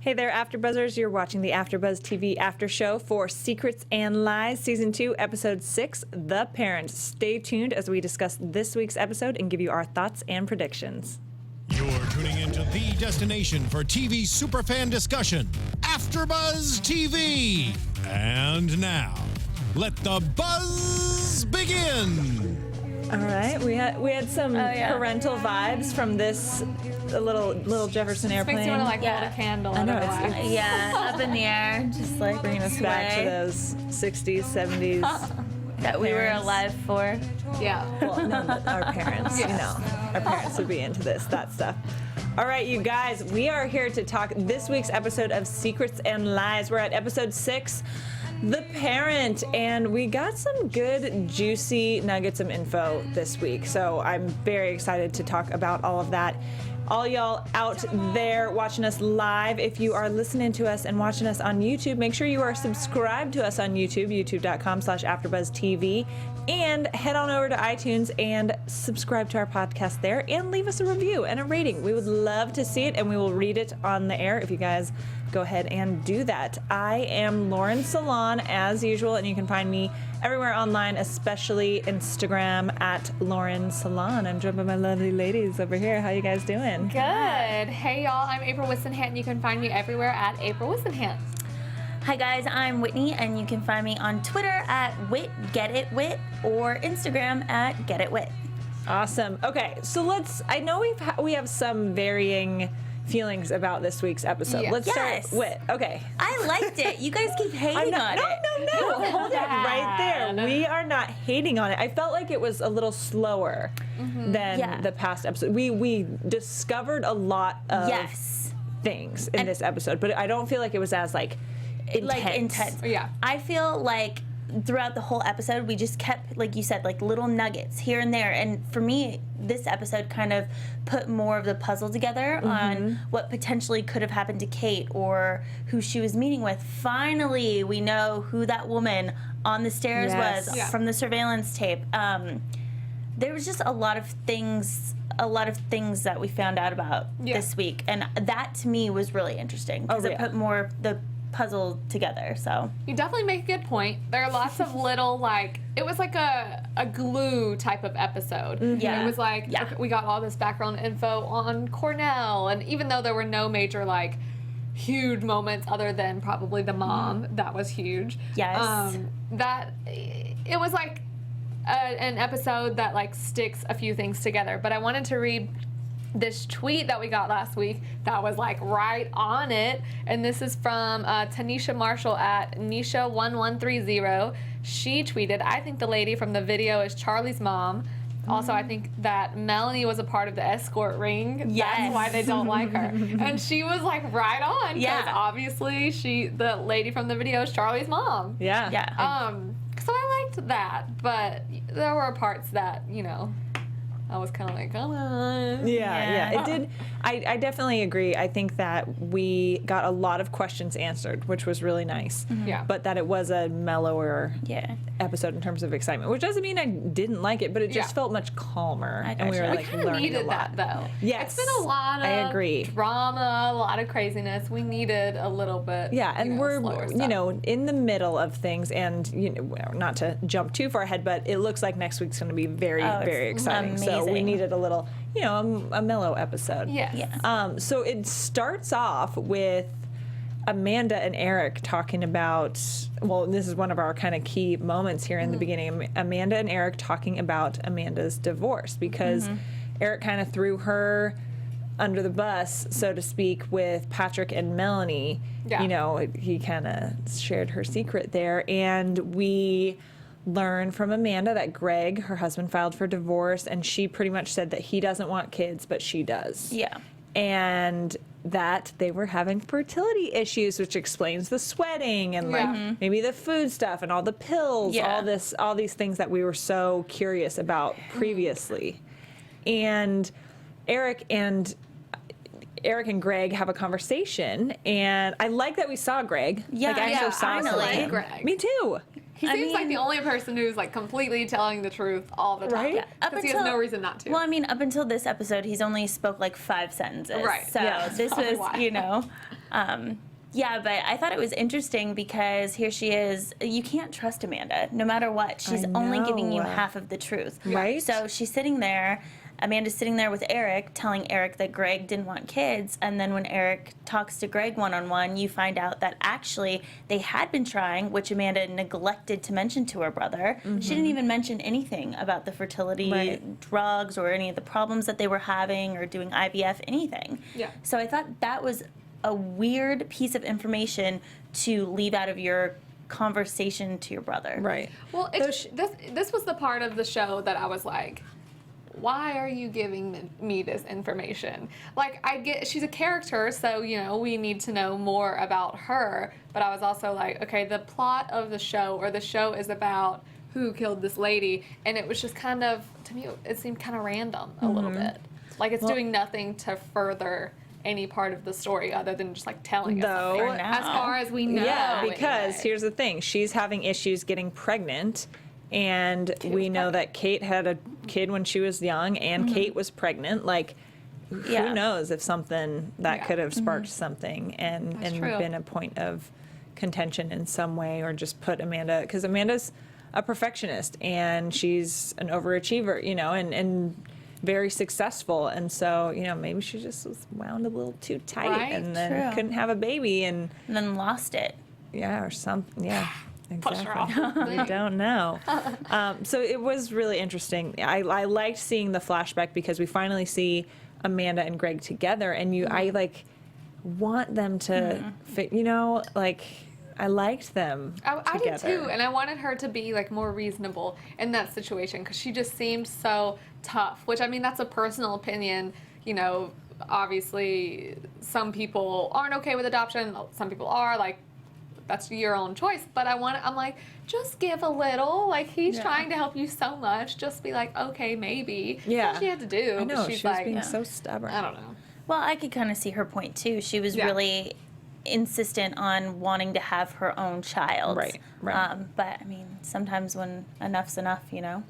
Hey there, AfterBuzzers. You're watching the AfterBuzz TV After Show for Secrets and Lies, Season 2, Episode 6, The Parent. Stay tuned as we discuss this week's episode and give you our thoughts and predictions. You're tuning into the destination for TV superfan discussion, AfterBuzz TV. And now, let the buzz begin. All right, we had some parental vibes from this little Jefferson airplane. Makes you want to hold a candle. I know, up in the air, just like bringing us back to those 60s, 70s. That we were alive for. Yeah. Well, no, our parents, our parents would be into that stuff. All right, you guys, we are here to talk this week's episode of Secrets and Lies. We're at episode 6, The Parent, and we got some good, juicy nuggets of info this week. So I'm very excited to talk about all of that. All y'all out there watching us live, if you are listening to us and watching us on YouTube, make sure you are subscribed to us on YouTube, youtube.com/AfterBuzzTV, and head on over to iTunes and subscribe to our podcast there and leave us a review and a rating. We would love to see it, and we will read it on the air if you guys go ahead and do that. I am Lauren Salaun, as usual, and you can find me everywhere online, especially Instagram at Lauren Salaun. I'm joined by my lovely ladies over here. How you guys doing? Good. Hey, y'all. I'm April Whisenhant, and you can find me everywhere at April Whisenhant. Hi guys, I'm Whitney, and you can find me on Twitter at WhitGetItWhit or Instagram at GetItWhit. Awesome. Okay, so I know we have some varying feelings about this week's episode. Yes. Let's start with, okay. I liked it. You guys keep hating on it. No. Hold it right there. We are not hating on it. I felt like it was a little slower than the past episode. We discovered a lot of things in this episode, but I don't feel like it was as intense. Yeah. I feel like throughout the whole episode, we just kept, like you said, like little nuggets here and there. And for me, this episode kind of put more of the puzzle together on what potentially could have happened to Kate or who she was meeting with. Finally, we know who that woman on the stairs was from the surveillance tape. There was just a lot of things that we found out about this week. And that, to me, was really interesting because it put more of the puzzle together. So You definitely make a good point. There are lots of little, it was like a glue type of episode. Yeah. It was like, okay, we got all this background info on Cornell, and even though there were no major, huge moments other than probably the mom, that was huge. Yes. That, it was like an episode that, sticks a few things together. But I wanted to read this tweet that we got last week that was right on it, and this is from Tanisha Marshall at Nisha1130. She tweeted, "I think the lady from the video is Charlie's mom. Also, I think that Melanie was a part of the escort ring. Yes. That's why they don't like her." And she was right on, because obviously the lady from the video is Charlie's mom. Yeah. So I liked that, but there were parts that I was kind of like, come on. Yeah. It did. I definitely agree. I think that we got a lot of questions answered, which was really nice. Yeah. But that it was a mellower episode in terms of excitement, which doesn't mean I didn't like it, but it just felt much calmer. And we were We kind of learning needed a lot. that, though. Yes. It's been a lot of I agree. drama, a lot of craziness. We needed a little bit. And we're slower stuff. in the middle of things, and not to jump too far ahead, but it looks like next week's going to be very, very exciting. amazing. So we needed a little, a mellow episode. Yes. So it starts off with Amanda and Eric talking about, well, this is one of our kind of key moments here in the beginning. Amanda and Eric talking about Amanda's divorce, because Eric kind of threw her under the bus, so to speak, with Patrick and Melanie. Yeah. He kind of shared her secret there, and we learn from Amanda that Greg, her husband, filed for divorce, and she pretty much said that he doesn't want kids, but she does. Yeah. And that they were having fertility issues, which explains the sweating and maybe the food stuff and all the pills, all these things that we were so curious about previously. And Eric and Greg have a conversation, and I like that we saw Greg. Yeah, I actually saw finally. Greg. Me too. He seems like the only person who's completely telling the truth all the time. Right? Yeah. Because he has no reason not to. Well, up until this episode, he's only spoke 5 sentences. Right. So Yeah. this was, why. Yeah, but I thought it was interesting because here she is. You can't trust Amanda, no matter what. She's only giving you half of the truth. Right. So she's sitting there. Amanda's sitting there with Eric, telling Eric that Greg didn't want kids. And then when Eric talks to Greg one-on-one, you find out that actually they had been trying, which Amanda neglected to mention to her brother. She didn't even mention anything about the fertility drugs or any of the problems that they were having or doing IVF, anything. Yeah. So I thought that was a weird piece of information to leave out of your conversation to your brother. Right. Well, this was the part of the show that I was like, why are you giving me this information? Like, I get she's a character, so, you know, we need to know more about her. But I was also like, okay, the plot of the show, or the show is about who killed this lady. And it was just kind of, to me, it seemed kind of random a little bit. Like, it's doing nothing to further any part of the story other than just, like, telling us something. As far as we know. Yeah, because anyway. here's the thing. She's having issues getting pregnant. And we know that Kate had a kid when she was young, and Kate was pregnant. Like, who knows if something that could have sparked something and been a point of contention in some way, or just put Amanda, because Amanda's a perfectionist and she's an overachiever, you know, and very successful. And so, you know, maybe she just was wound a little too tight and then couldn't have a baby and then lost it. Yeah, or something. Yeah. Exactly. I don't know. So it was really interesting. I liked seeing the flashback because we finally see Amanda and Greg together, and I like want them to fit. You know, like I liked them. I did too, and I wanted her to be like more reasonable in that situation because she just seemed so tough. Which, I mean, that's a personal opinion. You know, obviously, some people aren't okay with adoption. Some people are. Like, that's your own choice. But I'm like, just give a little. Like, he's trying to help you so much. Just be like, okay, maybe. Yeah. That's all she had to do. I know, She's she was like, being so stubborn. I don't know. Well, I could kind of see her point too. She was really insistent on wanting to have her own child. Right. But I mean, sometimes when enough's enough, you know,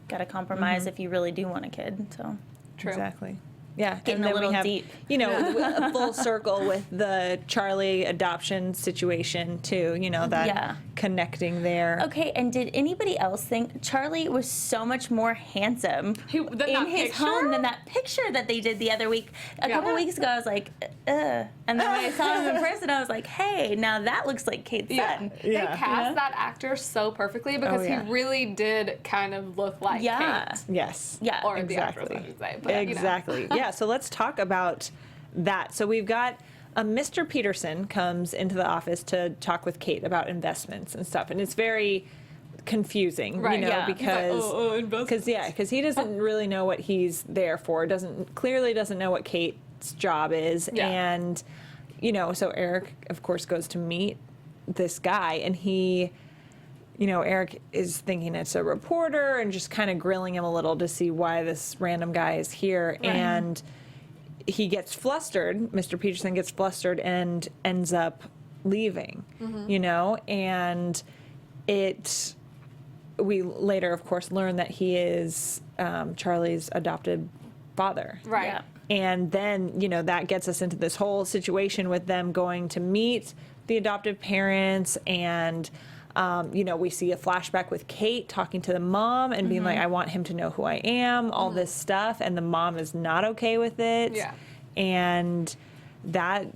got to compromise if you really do want a kid. So True. Exactly. Yeah, Getting and then a little we have, deep. you know, a full circle with the Charlie adoption situation too. You know, that connecting there. Okay, and did anybody else think Charlie was so much more handsome in his home than that picture that they did the other week? A couple weeks ago, I was like, ugh. And then when I saw him in person, I was like, hey, now that looks like Kate's son. They cast that actor so perfectly because he really did kind of look like Kate. Yes. Yeah. Or the actress, I should say. But, exactly. You know. Yeah, so let's talk about that. So we've got Mr. Peterson comes into the office to talk with Kate about investments and stuff, and it's very confusing, you know, because he doesn't really know what he's there for. Clearly doesn't know what Kate's job is, and you know, so Eric, of course, goes to meet this guy, and he. You know, Eric is thinking it's a reporter and just kind of grilling him a little to see why this random guy is here. Right. And he gets flustered. Mr. Peterson gets flustered and ends up leaving, you know, and we later, of course, learn that he is Charlie's adopted father. Right. Yeah. And then, you know, that gets us into this whole situation with them going to meet the adoptive parents and... you know, we see a flashback with Kate talking to the mom and being like, I want him to know who I am, all this stuff. And the mom is not okay with it. Yeah. And that,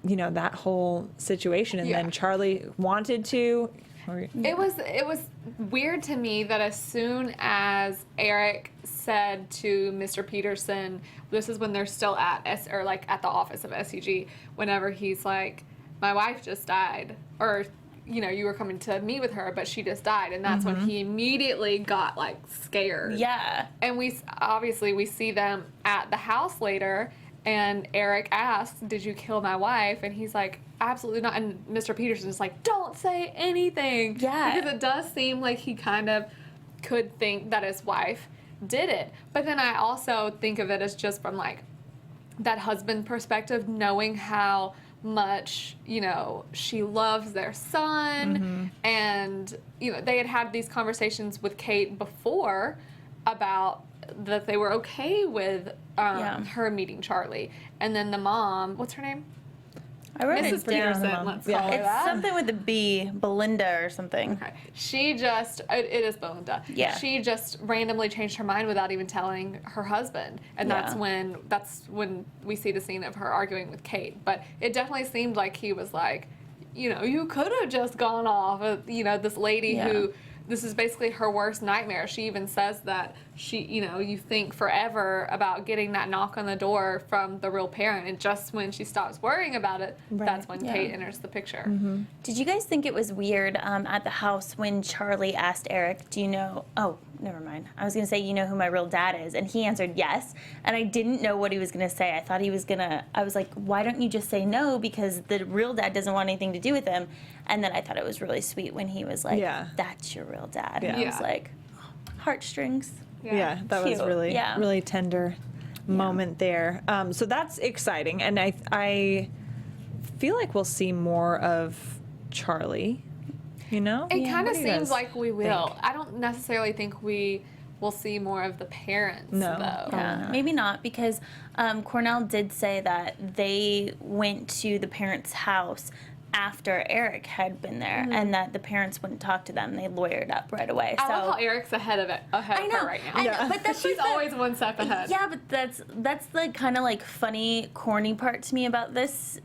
you know, that whole situation. And then Charlie wanted to. It was weird to me that as soon as Eric said to Mr. Peterson, this is when they're still at at the office of SEG, whenever he's like, my wife just died, or you know, you were coming to meet with her, but she just died. And that's when he immediately got, like, scared. Yeah. And we see them at the house later, and Eric asks, did you kill my wife? And he's like, absolutely not. And Mr. Peterson's like, don't say anything. Yeah. Because it does seem like he kind of could think that his wife did it. But then I also think of it as just from, like, that husband perspective, knowing how much, you know, she loves their son, and, you know, they had these conversations with Kate before about that they were okay with her meeting Charlie, and then the mom, what's her name? I wrote Mrs. it down. Peterson, let's call her It's that. something with a B, Belinda or something. Okay. She just, it is Belinda. Yeah. She just randomly changed her mind without even telling her husband. And that's when we see the scene of her arguing with Kate. But it definitely seemed like he was like, you know, you could have just gone off. You know, this lady who, this is basically her worst nightmare. She even says that she, you know, you think forever about getting that knock on the door from the real parent, and just when she stops worrying about it, that's when Kate enters the picture. Did you guys think it was weird at the house when Charlie asked Eric, do you know, oh, never mind. I was going to say, you know who my real dad is? And he answered yes. And I didn't know what he was going to say. I thought he was going to, I was like, why don't you just say no? Because the real dad doesn't want anything to do with him. And then I thought it was really sweet when he was like, that's your real dad. And I was like, heartstrings. Yeah, that was Cute. really, really tender moment there. So that's exciting. And I feel like we'll see more of Charlie, you know? It kind What of do you seems guys like we will. think? I don't necessarily think we will see more of the parents, No. though. Yeah, maybe not, because Cornell did say that they went to the parents' house after Eric had been there, and that the parents wouldn't talk to them. They lawyered up right away. I love how Eric's ahead of her right now. I know, but that's She's like always one step ahead. Yeah, but that's the kind of like funny, corny part to me about this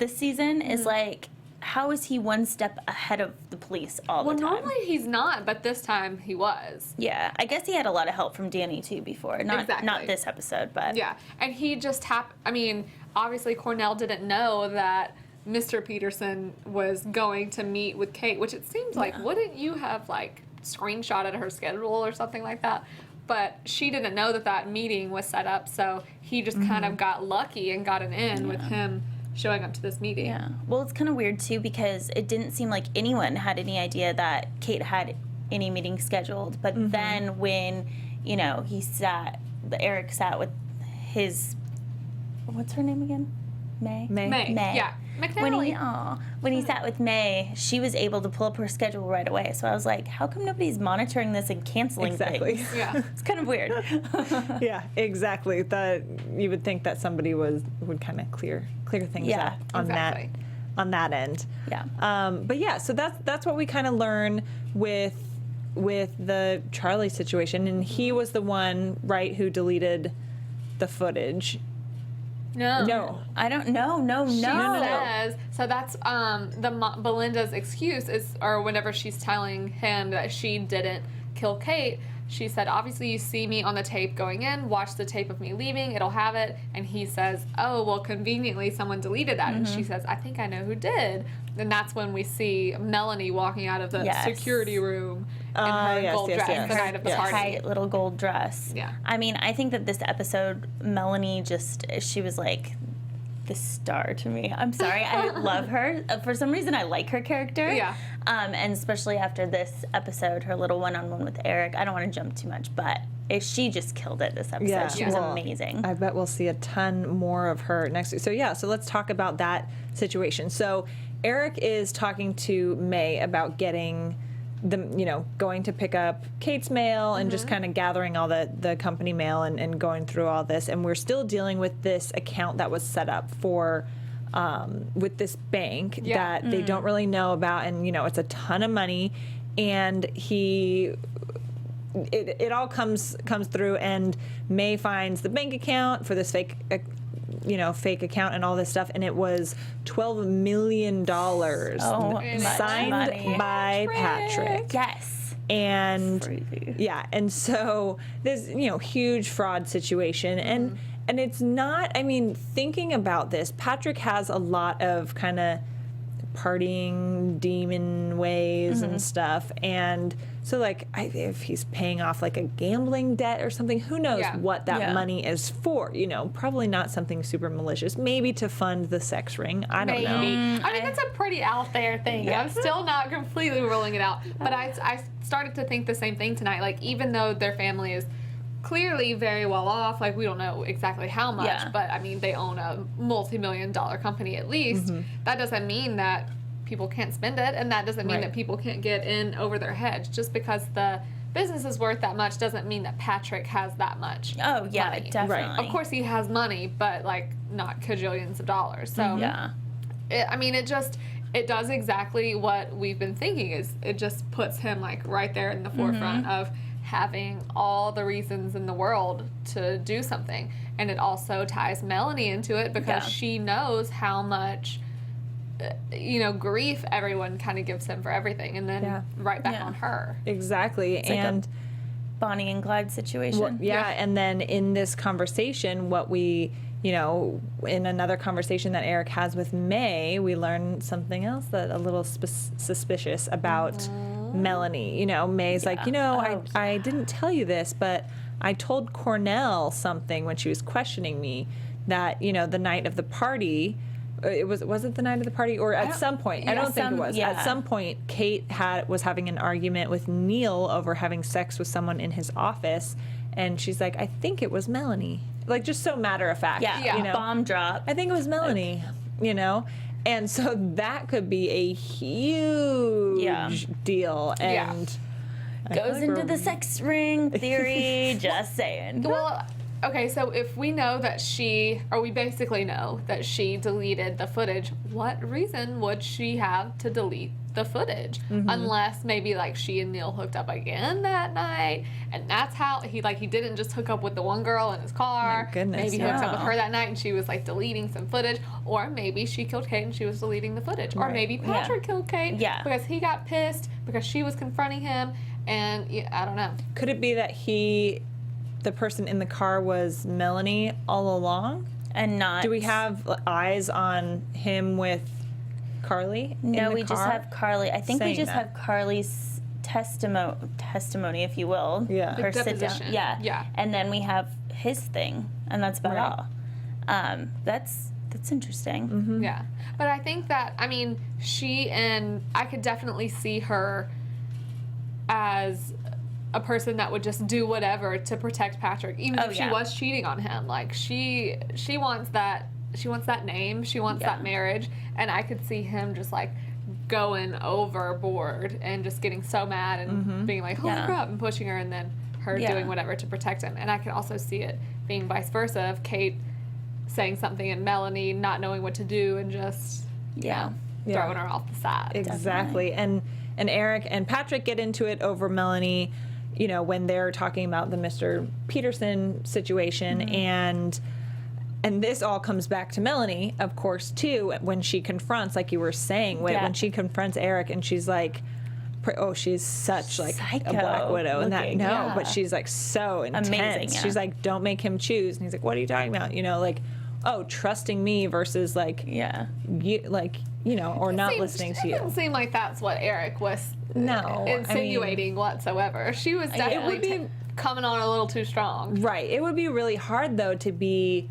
season is like, how is he one step ahead of the police all the time? Well, normally he's not, but this time he was. Yeah, I guess he had a lot of help from Danny too before. Not Exactly. this episode, but Yeah, and he just I mean, obviously Cornell didn't know that Mr. Peterson was going to meet with Kate, which it seems like, wouldn't you have like screenshotted her schedule or something like that? But she didn't know that meeting was set up, so he just kind of got lucky and got an in with him showing up to this meeting. Yeah. Well, it's kind of weird too because it didn't seem like anyone had any idea that Kate had any meeting scheduled. But then when, you know, Eric sat with his, what's her name again? May. Yeah. McNally. When he sat with May, she was able to pull up her schedule right away. So I was like, how come nobody's monitoring this and canceling things? Yeah. It's kind of weird. Yeah, exactly. That you would think that somebody would kind of clear things up on that end. Yeah. But yeah, so that's what we kind of learn with the Charlie situation, and he was the one, right, who deleted the footage. No. I don't know. No. She says, so that's Belinda's excuse is, or whenever she's telling him that she didn't kill Kate, she said, obviously you see me on the tape going in, watch the tape of me leaving, it'll have it. And he says, oh, well, conveniently someone deleted that. And she says, I think I know who did. And that's when we see Melanie walking out of the security room in her gold dress the night of the party. Tight little gold dress. Yeah. I mean, I think that this episode, Melanie she was like the star to me. I'm sorry, I love her. For some reason, I like her character. Yeah. And especially after this episode, her little one-on-one with Eric. I don't want to jump too much, but she just killed it this episode. Yeah. She was amazing. I bet we'll see a ton more of her next week. So let's talk about that situation. So Eric is talking to May about getting going to pick up Kate's mail and just kind of gathering all the company mail and going through all this. And we're still dealing with this account that was set up for with this bank that they don't really know about. And, it's a ton of money. And it all comes through, and May finds the bank account for this fake account and all this stuff, and it was $12 million signed by Patrick. Yes. And Crazy. yeah, and so this huge fraud situation, and it's not. I mean, thinking about this, Patrick has a lot of kind of partying demon ways and stuff, and so if he's paying off like a gambling debt or something, who knows what that money is for? Probably not something super malicious. Maybe to fund the sex ring. I don't know. I mean, that's a pretty out there thing. Yeah. I'm still not completely ruling it out, but I started to think the same thing tonight. Like, even though their family is clearly very well off, like, we don't know exactly how much, but I mean, they own a multi-million-dollar company at least. That doesn't mean that people can't spend it, and that doesn't mean that people can't get in over their heads. Just because the business is worth that much doesn't mean that Patrick has that much. Oh yeah, money. definitely. Of course he has money, but like not cajillions of dollars. So Yeah. It does exactly what we've been thinking. Is it just puts him like right there in the forefront of having all the reasons in the world to do something. And it also ties Melanie into it because she knows how much grief everyone kind of gives him for everything, and then right back on her. Exactly. It's like a Bonnie and Clyde situation. Well, and then in this conversation, what we, in another conversation that Eric has with May, we learn something else that a little suspicious about Melanie. May's like, I didn't tell you this, but I told Cornell something when she was questioning me that, the night of the party, was it the night of the party or at some point? I don't think it was. Yeah. At some point, Kate was having an argument with Neil over having sex with someone in his office, and she's like, I think it was Melanie. Like, just so matter of fact. Yeah. Bomb drop. I think it was Melanie, And so that could be a huge deal. And goes into the sex ring theory, just saying. Well, okay, so if we know that we basically know that she deleted the footage, what reason would she have to delete the footage? Unless maybe like she and Neil hooked up again that night, and that's how he didn't just hook up with the one girl in his car. My goodness, maybe he hooked up with her that night and she was like deleting some footage, or maybe she killed Kate and she was deleting the footage, or maybe Patrick killed Kate because he got pissed because she was confronting him, and I don't know. Could it be that the person in the car was Melanie all along? And not... Do we have eyes on him with Carly? No, we just have Carly. I think we just that. have Carly's testimony, if you will. Yeah. Her sit down. Deposition. Yeah. And then we have his thing, and that's about all. That's interesting. Yeah. But I think that, I could definitely see her as a person that would just do whatever to protect Patrick, even if she was cheating on him. Like, she wants that name, she wants that marriage, and I could see him just like going overboard and just getting so mad and being like, holy crap, and pushing her, and then her doing whatever to protect him. And I could also see it being vice versa, of Kate saying something and Melanie not knowing what to do and just throwing her off the side. Exactly. And Eric and Patrick get into it over Melanie, when they're talking about the Mr. Peterson situation, and this all comes back to Melanie, of course, too, when she confronts, like you were saying, when she confronts Eric, and she's like, she's such like Psycho a Black Widow, and looking. but she's like so intense. Amazing, yeah. She's like, don't make him choose, and he's like, what are you talking about? Trusting me versus like, or not listening to you. It doesn't seem like that's what Eric was insinuating whatsoever. She was definitely coming on a little too strong. Right. It would be really hard, though, to be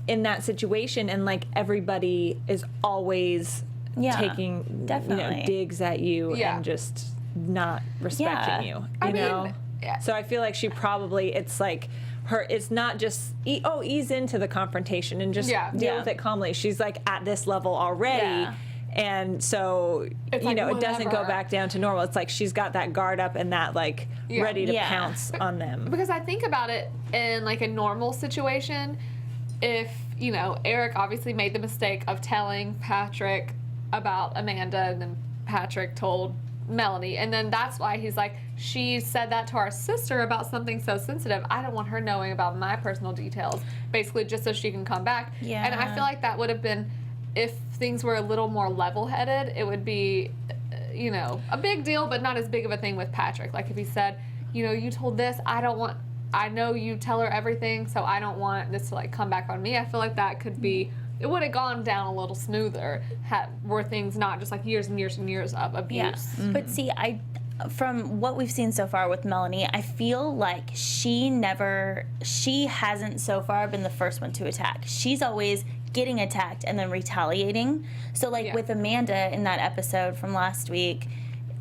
in that situation and like everybody is always taking digs at you and just not respecting you. You know? So I feel like she probably, it's like it's not just ease into the confrontation and just deal with it calmly. She's like at this level already. And so, it's it doesn't go back down to normal. It's like she's got that guard up and that, like, ready to pounce on them. Because I think about it in, like, a normal situation, if, Eric obviously made the mistake of telling Patrick about Amanda, and then Patrick told Melanie, and then that's why he's like, she said that to our sister about something so sensitive. I don't want her knowing about my personal details, basically just so she can come back. Yeah. And I feel like that would have been... If things were a little more level-headed, it would be, a big deal, but not as big of a thing with Patrick. Like if he said, you told this, I know you tell her everything, so I don't want this to like come back on me. I feel like that could be, it would have gone down a little smoother were things not just like years and years and years of abuse. Yeah. Mm-hmm. But see, from what we've seen so far with Melanie, I feel like she hasn't so far been the first one to attack. She's always getting attacked and then retaliating. So like with Amanda in that episode from last week,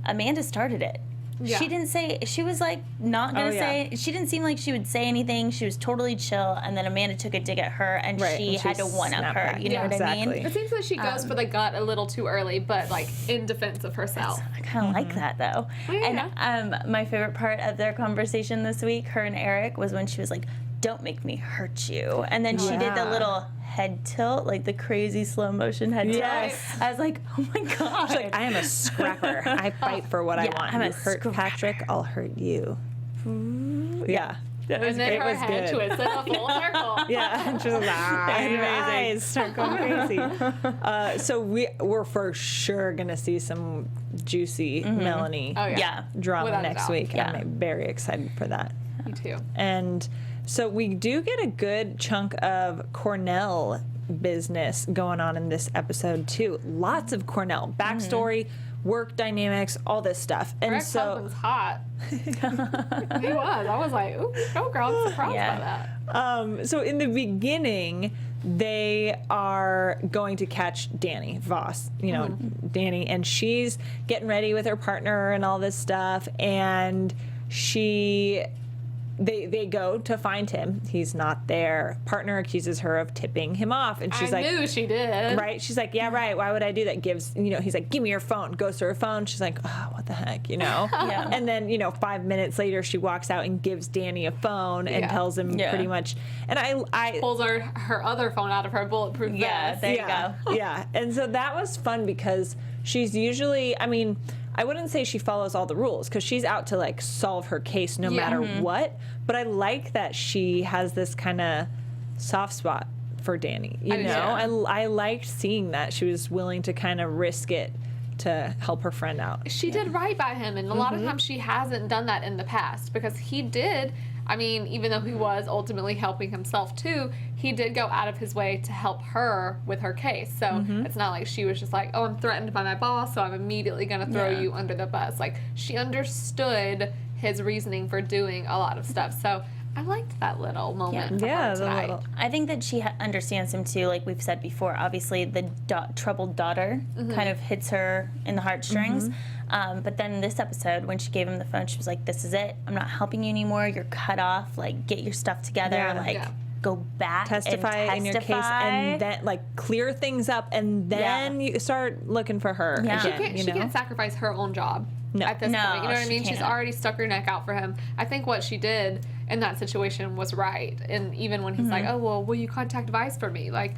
Amanda started it. Yeah. She didn't say, she was like not gonna Oh, yeah. say, she didn't seem like she would say anything. She was totally chill, and then Amanda took a dig at her, and Right, she and she had to one up snapped her. back. You know Yeah, what I exactly. mean? It seems like she goes for the gut a little too early, but like in defense of herself. I kind of like that though. Yeah. And my favorite part of their conversation this week, her and Eric, was when she was like, "Don't make me hurt you," and then she did the Yeah. little head tilt, like the crazy slow motion head Yes. tilt. I was like, "Oh my god!" She's like, I am a scrapper. I fight for what I Yeah, want. I'm You a hurt scrapper. Patrick, I'll hurt you. Yeah. And then it her was head good. twisted a full circle. Yeah, and she was like, and her Amazing. eyes start going crazy. So we're for sure gonna see some juicy Melanie Oh, yeah. Yeah. drama Without a next doubt. week. Yeah. I'm very excited for that. Me too. And so we do get a good chunk of Cornell business going on in this episode too. Lots of Cornell backstory, work dynamics, all this stuff. And Her so ex-husband's hot. He was. I was like, ooh, go girl. I'm surprised Yeah. by that. so in the beginning, they are going to catch Danny Voss, Danny, and she's getting ready with her partner and all this stuff, and they go to find him. He's not there. Partner accuses her of tipping him off, and she's I like, knew she did. right? She's like, yeah, right. Why would I do that? He's like, give me your phone. Goes to her phone. She's like, oh, what the heck, Yeah. And then, 5 minutes later, she walks out and gives Danny a phone and Yeah. tells him Yeah. pretty much. And I Pulls her other phone out of her bulletproof Yeah, vest. there you go. Yeah. And so that was fun because she's usually, I wouldn't say she follows all the rules because she's out to like solve her case no Yeah. matter what. But I like that she has this kind of soft spot for Danny. I do too. I liked seeing that she was willing to kind of risk it to help her friend out. She did right by him, and a lot of times she hasn't done that in the past because he did. Even though he was ultimately helping himself too, he did go out of his way to help her with her case. So it's not like she was just like, oh, I'm threatened by my boss, so I'm immediately going to throw Yeah. you under the bus. Like, she understood his reasoning for doing a lot of stuff. So I liked that little moment for Yeah, her the tonight. little. I think that she understands him too. Like we've said before, obviously the troubled daughter kind of hits her in the heartstrings. But then in this episode, when she gave him the phone, she was like, "This is it. I'm not helping you anymore. You're cut off. Like, get your stuff together. Yeah. Like, Yeah. go back Testify and in your case and then like clear things up and then you start looking for her Yeah. again. She can't sacrifice her own job No. at this No, point. You know what I she mean? She's can't. already stuck her neck out for him. I think what she did in that situation was right. And even when he's like, oh, well, will you contact Vice for me? Like,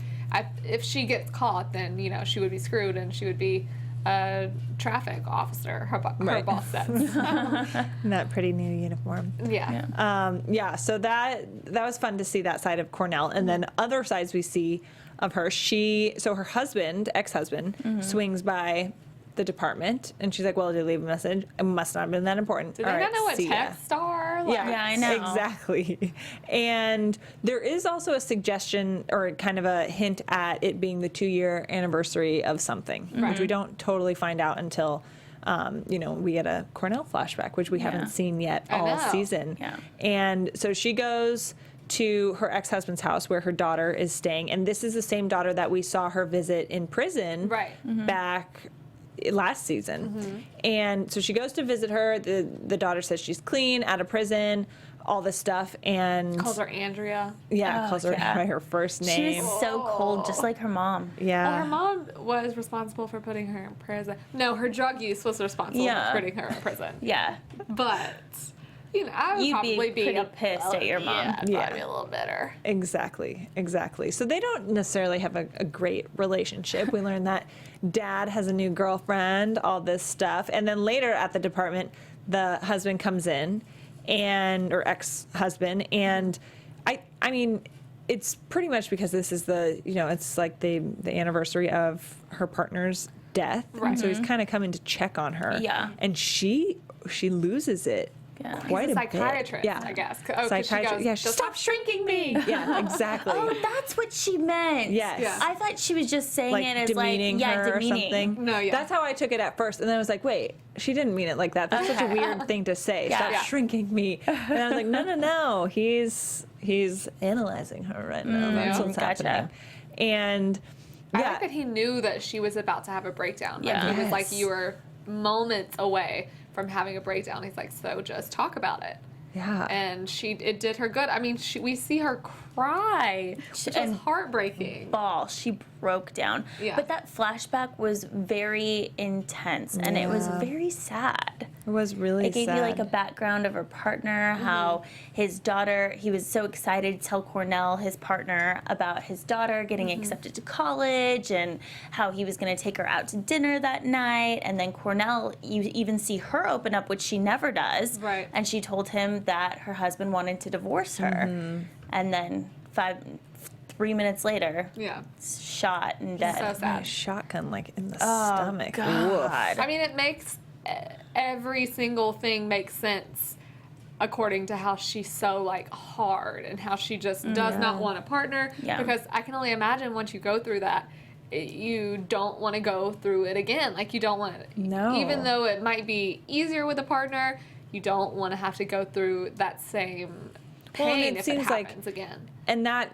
if she gets caught, then, she would be screwed and she would be a traffic officer, her boss says. In that pretty new uniform. Yeah. So that was fun to see that side of Cornell, and then other sides we see of her. So her husband, ex-husband, swings by the department, and she's like, "Well, did you leave a message? It must not have been that important." Do they All not right, know what see ya." texts are? Like, Yeah, I know. Exactly. And there is also a suggestion or kind of a hint at it being the 2-year anniversary of something, which we don't totally find out until. We get a Cornell flashback, which we haven't seen yet I all know. season. Yeah. And so she goes to her ex-husband's house where her daughter is staying. And this is the same daughter that we saw her visit in prison Right. back last season. And so she goes to visit her. The daughter says she's clean, out of prison, all this stuff. And Calls her Andrea. calls her yeah. by her first She name. was so cold, just like her mom. Yeah. Well, her mom was responsible for putting her in prison. No, her drug use was responsible Yeah. for putting her in prison. Yeah. But, I would You'd be probably pretty pissed at your mom. Yeah, I'd Yeah. probably be a little bitter. Exactly. So they don't necessarily have a great relationship. We learn that dad has a new girlfriend, all this stuff. And then later at the department, the husband comes in or ex-husband. And I mean, it's pretty much because this is it's like the anniversary of her partner's death. Right. So he's kind of coming to check on her. Yeah. And she loses it. Yeah. Quite He's a a bit. psychiatrist, Yeah. I guess. Oh, 'cause she goes, Yeah, she stop shrinking me. Yeah, exactly. Oh, that's what she meant. Yes. Yeah. I thought she was just saying Like it as demeaning like, her demeaning. or something. No, yeah. That's how I took it at first, and then I was like, wait, she didn't mean it like that. That's such a weird thing to say. Yeah. Stop Yeah. shrinking me. And I was like, no, he's analyzing her right now. That's what's gotcha. happening. And I yeah, like that he knew that she was about to have a breakdown. Yeah. Like, he was like, Yes. you were moments away from having a breakdown. He's like, so just talk about it. Yeah. And it did her good. I mean, we see her cry, which is heartbreaking. Ball. She broke down. Yeah. But that flashback was very intense, and it was very sad. It was really It gave sad. you like a background of her partner, how his daughter, he was so excited to tell Cornell, his partner, about his daughter getting accepted to college, and how he was going to take her out to dinner that night. And then Cornell, you even see her open up, which she never does. Right. And she told him that her husband wanted to divorce her. And then 3 minutes later, shot and dead. So a sad. shotgun like in the stomach. God. I mean, it makes every single thing makes sense according to how she's so like hard and how she just does not want a partner. Yeah. Because I can only imagine once you go through that, you don't want to go through it again. Like you don't want to, No. even though it might be easier with a partner, you don't want to have to go through that same Well, and pain it if seems it like- happens again. And that,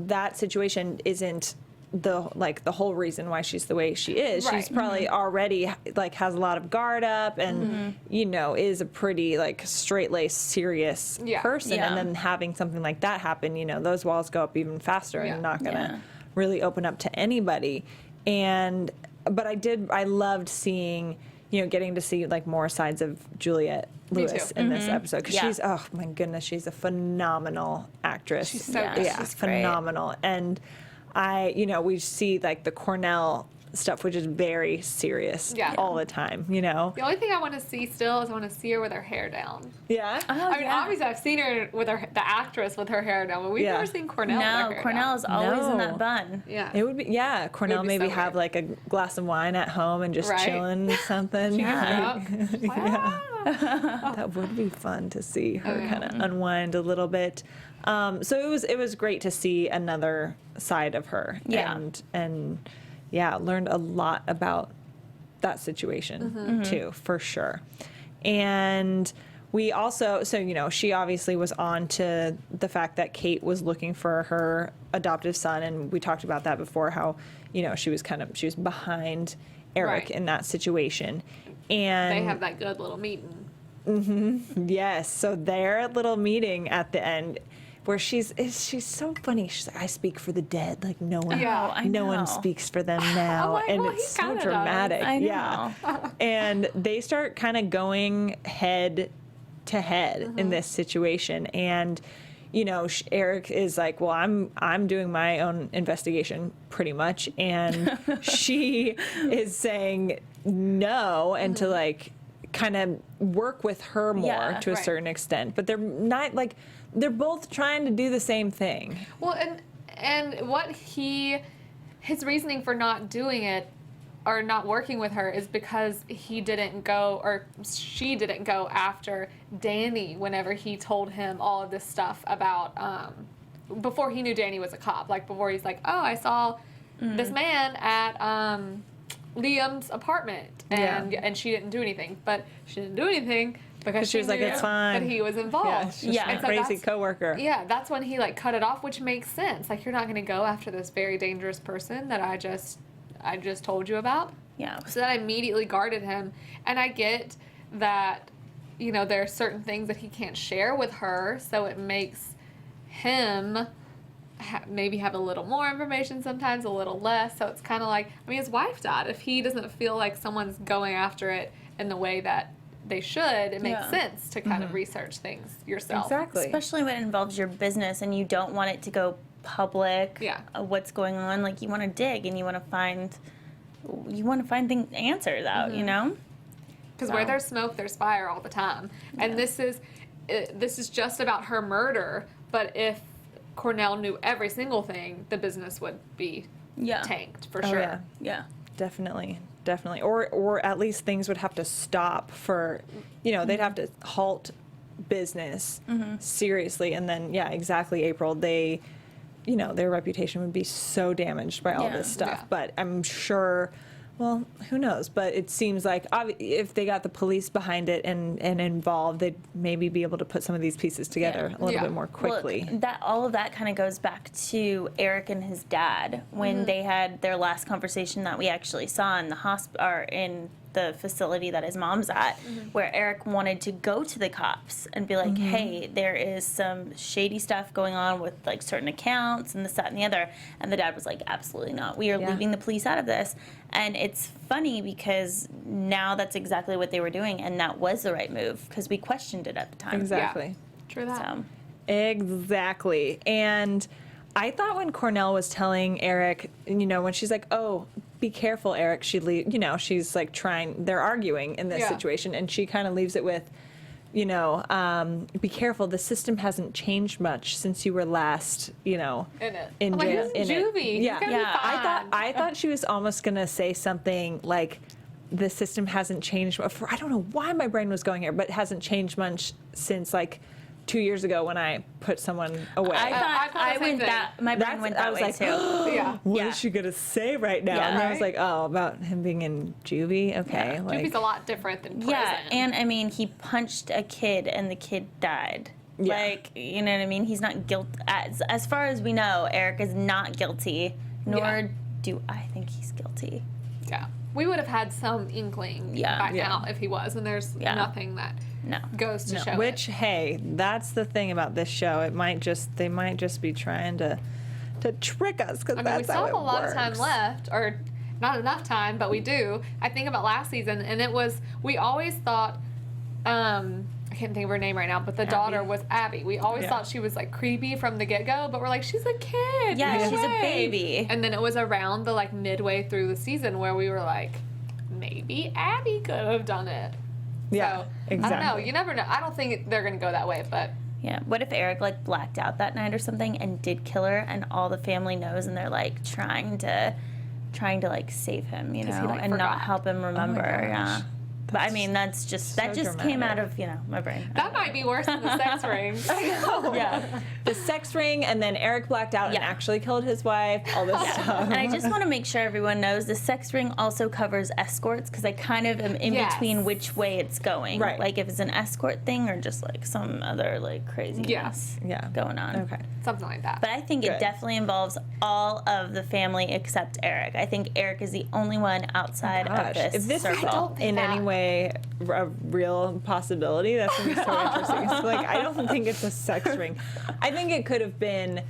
that situation isn't the whole reason why she's the way she is. Right. She's probably already has a lot of guard up and is a pretty straight-laced serious person, Yeah. and then having something like that happen, those walls go up even faster Yeah. and not gonna Yeah. really open up to anybody. But I loved seeing, getting to see more sides of Juliet Me Lewis too. in this episode, because Yeah. she's, oh my goodness, she's a phenomenal actress. She's so Yeah, good. Yeah, she's great. phenomenal. And we see the Cornell stuff, which is very serious Yeah. all the time, The only thing I want to see still is I want to see her with her hair down. Yeah. I mean, obviously, I've seen her with the actress with her hair down, but we've Yeah. never seen Cornell with her No, hair Cornell down. is always in No. that bun. Yeah. It would be, Cornell Would be maybe so have weird. a glass of wine at home and just Right. chilling with something. Yeah. That would be fun to see her kind of unwind a little bit. So it was great to see another side of her. Yeah. And learned a lot about that situation too, for sure. And we also, she obviously was on to the fact that Kate was looking for her adoptive son, and we talked about that before, how, she was behind Eric Right. in that situation. And They have that good little meeting. yes, so their little meeting at the end, where she's so funny. She's like, I speak for the dead, like no one, Yeah, I no one know. speaks for them now, like, and well, it's he so kinda does. dramatic. I know. Yeah, and they start kind of going head to head in this situation, and Eric is like, well, I'm doing my own investigation pretty much, and she is saying no, and to kind of work with her more Yeah, to a right. certain extent, but they're not they're both trying to do the same thing. Well, and what his reasoning for not doing it or not working with her is because he didn't go, or she didn't go after Danny whenever he told him all of this stuff about before he knew Danny was a cop. Like before he's like, oh, I saw this man at Liam's apartment, and she didn't do anything. But she didn't do anything because she was like, knew it's fine. that he was involved. Yeah, she's just Yeah. a And so crazy that's- coworker. Yeah, that's when he cut it off, which makes sense. Like you're not going to go after this very dangerous person that I just told you about. Yeah. So that immediately guarded him, and I get that there are certain things that he can't share with her, so it makes him maybe have a little more information sometimes, a little less. So it's kind of like, his wife died. If he doesn't feel like someone's going after it in the way that they should, it makes Yeah. sense to kind of research things yourself. Exactly. Especially when it involves your business and you don't want it to go public. Yeah. What's going on? Like you want to dig and you want to find answers out. Because where So. there's smoke, there's fire all the time. And this is just about her murder. But if Cornell knew every single thing, the business would be Yeah. tanked for Oh, sure. yeah. Yeah. Definitely. Or at least things would have to stop for, they'd have to halt business seriously. And then, yeah, exactly, April, they, their reputation would be so damaged by all Yeah. this stuff. Yeah. But I'm sure, well, who knows? But it seems like if they got the police behind it and involved, they'd maybe be able to put some of these pieces together a little Yeah. bit more quickly. Well, all of that kind of goes back to Eric and his dad when they had their last conversation that we actually saw in the hospital or in the facility that his mom's at, where Eric wanted to go to the cops and be like, hey, there is some shady stuff going on with like certain accounts and this, that, and the other. And the dad was like, absolutely not. We are leaving the police out of this. And it's funny because now that's exactly what they were doing, and that was the right move because we questioned it at the time. Exactly. Yeah. True that. So. Exactly. And I thought when Cornell was telling Eric, you know, when she's like, oh, be careful, Eric, she's like they're arguing in this situation, and she kind of leaves it with, you know, be careful, the system hasn't changed much since you were last, you know, in jail. He's juvie. Yeah. He's gonna be fine. I thought she was almost going to say something like, the system hasn't changed. I don't know why my brain was going here, but it hasn't changed much since like 2 years ago when I put someone away. I thought my brain went that way like, too. Yeah. What is she gonna say right now? Yeah. And I was like, oh, about him being in juvie. Okay, Yeah. like, Juvie's a lot different than prison. Yeah, and I mean, he punched a kid and the kid died. Yeah. Like, you know what I mean? He's not guilty. As far as we know, Eric is not guilty, nor do I think he's guilty. Yeah. We would have had some inkling by now if he was, and there's nothing that goes to show which, hey, that's the thing about this show. They might just be trying to trick us, because that's we still how have it a lot works. of time left, or not enough time, but we do. I think about last season, and we always thought, I can't think of her name right now, but the daughter was Abby. We always thought she was like creepy from the get-go, but we're like, she's a kid. Yeah, no she's a way. baby. And then it was around the like midway through the season where we were like, maybe Abby could have done it. Yeah, so, exactly. I don't know. You never know. I don't think they're going to go that way, but... Yeah. What if Eric like blacked out that night or something and did kill her, and all the family knows, and they're like trying to like save him, you know, he, like, and forgot. not help him remember. gosh. But I mean, that just came out of my brain. That might be worse than the sex ring. Yeah. The sex ring, and then Eric blacked out and actually killed his wife. All this stuff. And I just want to make sure everyone knows the sex ring also covers escorts, because I kind of am in between which way it's going. Right. Like if it's an escort thing or just like some other like craziness going on. Okay. Something like that. But I think it definitely involves all of the family except Eric. I think Eric is the only one outside of this if this circle. is in any way a real possibility, that's going to be so interesting. It's like, I don't think it's a sex ring. I think it could have been,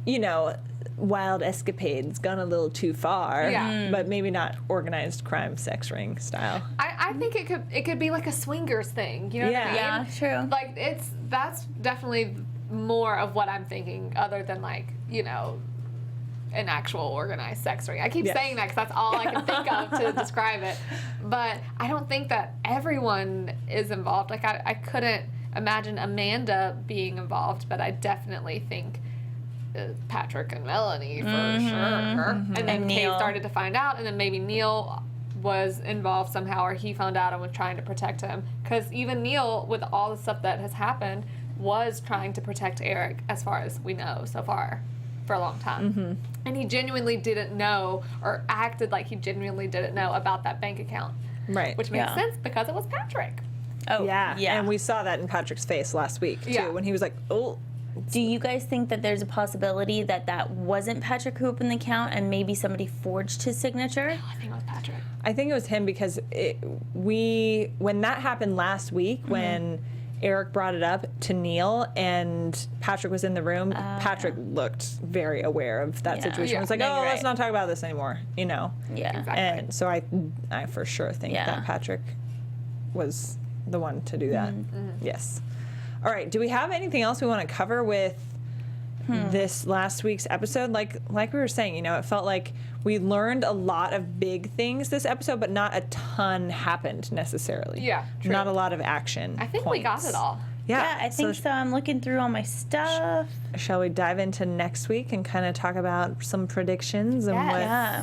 you know, wild escapades gone a little too far, but maybe not organized crime sex ring style. I think it could be like a swingers thing. You know what I mean? Yeah, true. Like that's definitely more of what I'm thinking, other than like, you know, an actual organized sex ring. I keep saying that because that's all I can think of to describe it. But I don't think that everyone is involved. Like I couldn't imagine Amanda being involved, but I definitely think Patrick and Melanie for sure. And then Kate Neil started to find out, and then maybe Neil was involved somehow, or he found out and was trying to protect him. Because even Neil, with all the stuff that has happened, was trying to protect Eric, as far as we know so far, for a long time. And he genuinely didn't know, or acted like he genuinely didn't know about that bank account. Right. Which makes sense because it was Patrick. Oh, Yeah. And we saw that in Patrick's face last week, too, when he was like, oh. Do you guys think that there's a possibility that wasn't Patrick who opened the account and maybe somebody forged his signature? I think it was Patrick. I think it was him, because when that happened last week, when Eric brought it up to Neil and Patrick was in the room, Patrick looked very aware of that situation. He was like, No, let's not talk about this anymore, you know? Yeah. Exactly. And so I for sure think that Patrick was the one to do that. Yes. All right. Do we have anything else we want to cover with this last week's episode? Like we were saying, you know, it felt like we learned a lot of big things this episode, but not a ton happened necessarily. Yeah, true. Not a lot of action. I think we got it all. Yeah, I think so. I'm looking through all my stuff. Shall we dive into next week and kind of talk about some predictions and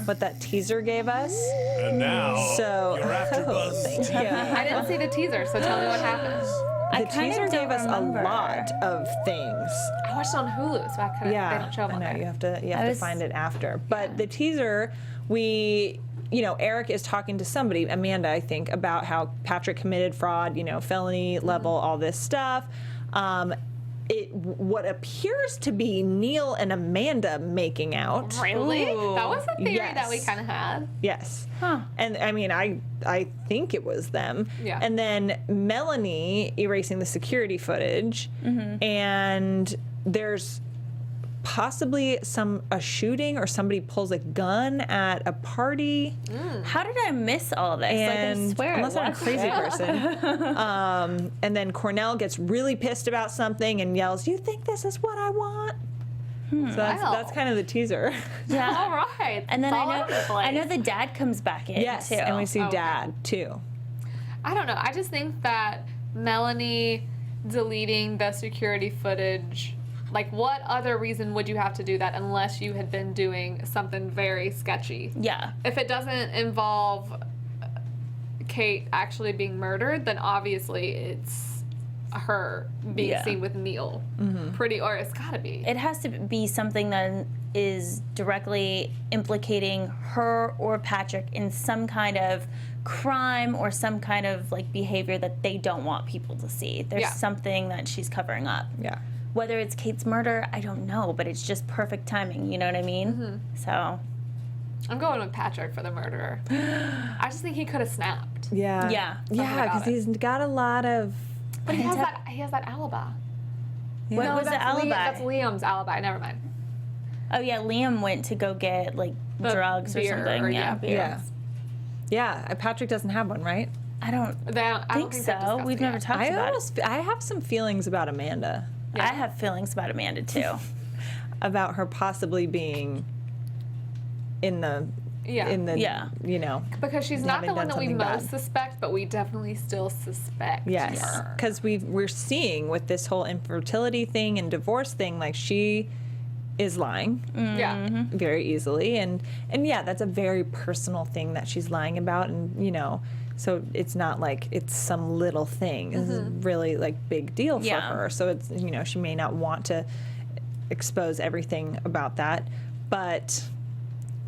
what that teaser gave us? And now, So, your AFTERBUZZ TV. I didn't see the teaser, so tell me what happened. The teaser gave us a lot of things. I watched it on Hulu, so I couldn't. They don't show them I on know there. you have to find it after. But the teaser, Eric is talking to somebody, Amanda, I think, about how Patrick committed fraud, felony level, all this stuff. what appears to be Neil and Amanda making out. Really? Ooh. That was a theory that we Yes. kind of had. Yes. Huh. And I mean, I think it was them. Yeah. And then Melanie erasing the security footage, and there's possibly a shooting or somebody pulls a gun at a party. How did I miss all of this? And like, I swear, unless I'm a watched crazy it. person. And then Cornell gets really pissed about something and yells, "You think this is what I want?" So that's Wow. kind of the teaser. Yeah. All right. And then It's all over the I know place. the dad comes back in Yes, too. and we see Okay. Dad too. I don't know. I just think that Melanie deleting the security footage, like, what other reason would you have to do that unless you had been doing something very sketchy? Yeah. If it doesn't involve Kate actually being murdered, then obviously it's her being Yeah. seen with Neil. Or it's gotta be. It has to be something that is directly implicating her or Patrick in some kind of crime or some kind of like behavior that they don't want people to see. There's Yeah. something that she's covering up. Yeah. Whether it's Kate's murder, I don't know, but it's just perfect timing, you know what I mean? So, I'm going with Patrick for the murderer. I just think he could have snapped. Yeah. Yeah. Yeah, about because it. he's got a lot of. But he has that alibi. what No, was the that's alibi? That's Liam's alibi. Never mind. Oh yeah, Liam went to go get like The drugs or beer, something. or, yeah, yeah, beer. Yeah. Yeah, Patrick doesn't have one, right? I don't I don't think they've so. discussed We've it never yet. talked about it. I have some feelings about Amanda, I have feelings about Amanda too. about her possibly being in the Yeah. Yeah. you know. Because she's not having the one done that we something most bad. suspect, but we definitely still suspect Yes, her. because we're seeing with this whole infertility thing and divorce thing, like she is lying Yeah. very easily, and yeah, that's a very personal thing that she's lying about, and you know, so it's not like it's some little thing. This is really like big deal for Yeah. her. So it's, you know, she may not want to expose everything about that, but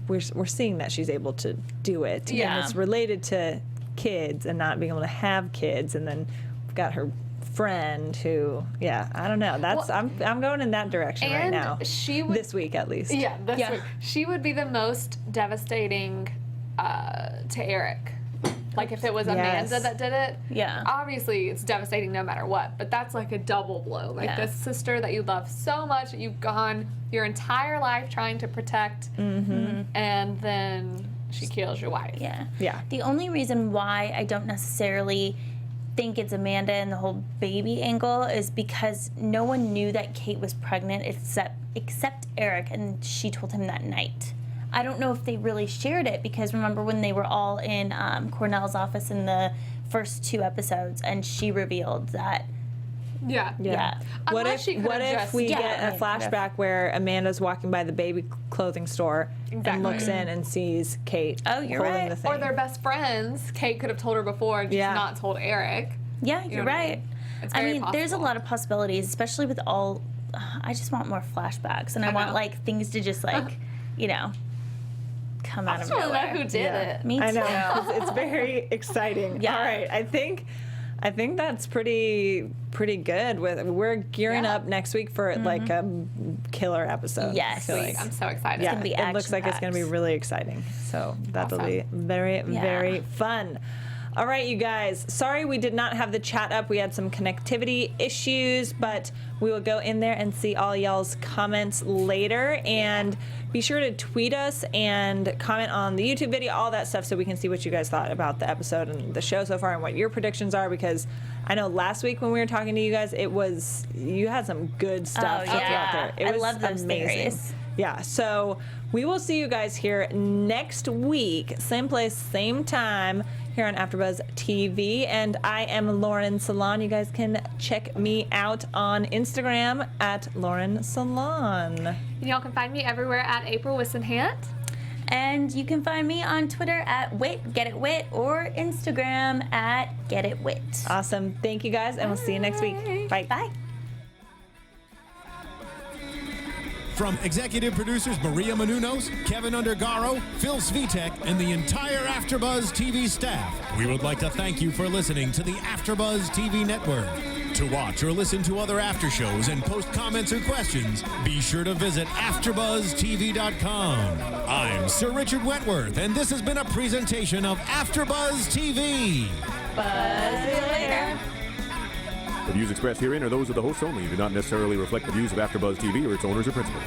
we're seeing that she's able to do it. Yeah. And it's related to kids and not being able to have kids, and then we've got her friend who, yeah, I don't know. That's Well, I'm going in that direction right and now. she would- this week at least. Yeah, that's Yeah. right. She would be the most devastating to Eric. Like if it was Amanda Yes. that did it. Yeah. Obviously, it's devastating no matter what, but that's like a double blow. Like Yeah. this sister that you love so much that you've gone your entire life trying to protect, and then she kills your wife. Yeah. Yeah. The only reason why I don't necessarily think it's Amanda and the whole baby angle is because no one knew that Kate was pregnant except Eric, and she told him that night. I don't know if they really shared it because remember when they were all in Cornell's office in the first 2 episodes, and she revealed that. Yeah. Yeah. What Unless she if could've what if just- we Yeah, get I a mean, flashback where Amanda's walking by the baby clothing store and Exactly. looks in and sees Kate Oh, you're holding right. the thing. Or they're best friends. Kate could have told her before and just Yeah. not told Eric. Yeah, know you're what I right. mean? It's I very mean, there's a possible. lot of possibilities, especially with all. I just want more flashbacks, and I want know. like things to just like, you know, come out I of just want to know nowhere. who did Yeah. it. Me too. I know. It's very exciting. Yeah. All right. I think that's pretty good. We're gearing Yeah. up next week for like a killer episode. Yes. I feel like. I'm so excited. Yeah, gonna be it looks like it's going to be action-packed. really exciting. So that'll be very, very fun. All right, you guys. Sorry we did not have the chat up. We had some connectivity issues, but we will go in there and see all y'all's comments later. And be sure to tweet us and comment on the YouTube video, all that stuff, so we can see what you guys thought about the episode and the show so far and what your predictions are. Because I know last week when we were talking to you guys, you had some good stuff Oh, out yeah. there. It I was love those amazing. theories. Yeah, so we will see you guys here next week, same place, same time, here on AfterBuzz TV. And I am Lauren Salaun. You guys can check me out on Instagram at Lauren Salaun. And y'all can find me everywhere at April Whisenhant. And you can find me on Twitter at GetItWit or Instagram at GetItWit. Awesome. Thank you guys, and we'll see you next week. Bye. Bye. From executive producers Maria Menounos, Kevin Undergaro, Phil Svitek, and the entire AfterBuzz TV staff, we would like to thank you for listening to the AfterBuzz TV network. To watch or listen to other after shows and post comments or questions, be sure to visit AfterBuzzTV.com. I'm Sir Richard Wentworth, and this has been a presentation of AfterBuzz TV. Buzz you later. The views expressed herein are those of the hosts only and do not necessarily reflect the views of AfterBuzz TV or its owners or principals.